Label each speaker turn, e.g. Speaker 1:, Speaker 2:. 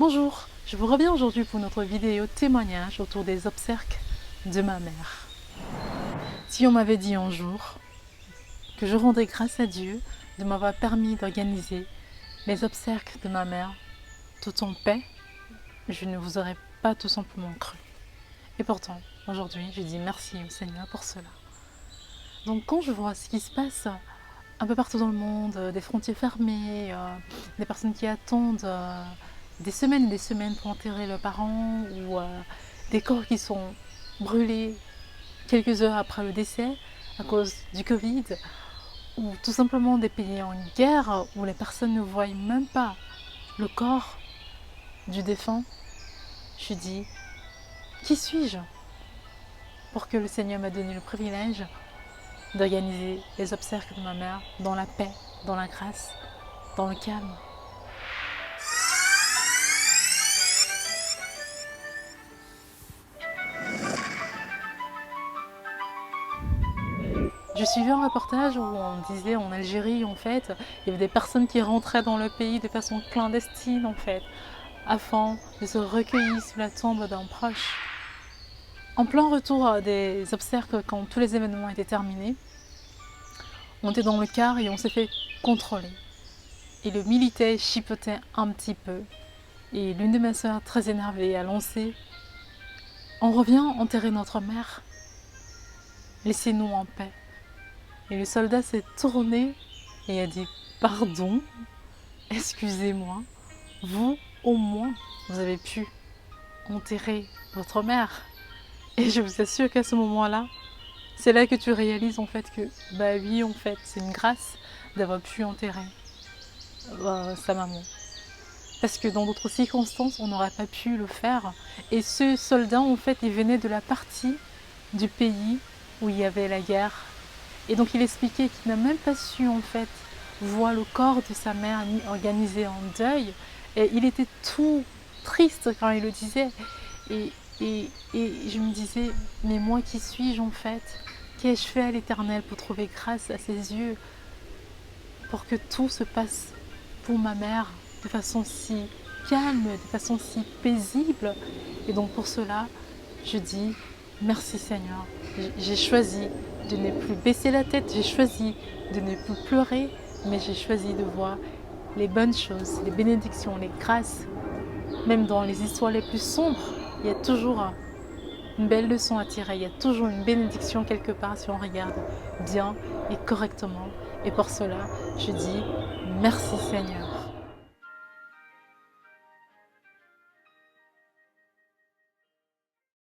Speaker 1: Bonjour, je vous reviens aujourd'hui pour notre vidéo témoignage autour des obsèques de ma mère. Si on m'avait dit un jour que je rendrais grâce à Dieu de m'avoir permis d'organiser les obsèques de ma mère tout en paix, je ne vous aurais pas tout simplement cru. Et pourtant, aujourd'hui, je dis merci au Seigneur pour cela. Donc quand je vois ce qui se passe un peu partout dans le monde, des frontières fermées, des personnes qui attendent des semaines et des semaines pour enterrer leurs parents, ou des corps qui sont brûlés quelques heures après le décès à cause du Covid, ou tout simplement des pays en guerre où les personnes ne voient même pas le corps du défunt, je dis, qui suis-je pour que le Seigneur m'a donné le privilège d'organiser les obsèques de ma mère dans la paix, dans la grâce, dans le calme. Je suivais un reportage où on disait en Algérie, en fait, il y avait des personnes qui rentraient dans le pays de façon clandestine, en fait, afin de se recueillir sous la tombe d'un proche. En plein retour des obsèques, quand tous les événements étaient terminés, on était dans le car et on s'est fait contrôler. Et le militaire chipotait un petit peu. Et l'une de mes sœurs, très énervée, a lancé « On revient enterrer notre mère. Laissez-nous en paix. » Et le soldat s'est tourné et a dit « Pardon, excusez-moi, vous, au moins, vous avez pu enterrer votre mère. » Et je vous assure qu'à ce moment-là, c'est là que tu réalises en fait que, bah oui, en fait, c'est une grâce d'avoir pu enterrer sa maman. Parce que dans d'autres circonstances, on n'aurait pas pu le faire. Et ce soldat, en fait, il venait de la partie du pays où il y avait la guerre. Et donc il expliquait qu'il n'a même pas su, en fait, voir le corps de sa mère ni organiser un deuil. Et il était tout triste quand il le disait. Et je me disais, mais moi qui suis-je en fait? Qu'ai-je fait à l'Éternel pour trouver grâce à ses yeux, pour que tout se passe pour ma mère de façon si calme, de façon si paisible? Et donc pour cela, je dis merci Seigneur. J'ai choisi de ne plus baisser la tête, j'ai choisi de ne plus pleurer, mais j'ai choisi de voir les bonnes choses, les bénédictions, les grâces. Même dans les histoires les plus sombres, il y a toujours une belle leçon à tirer, il y a toujours une bénédiction quelque part si on regarde bien et correctement. Et pour cela, je dis merci Seigneur.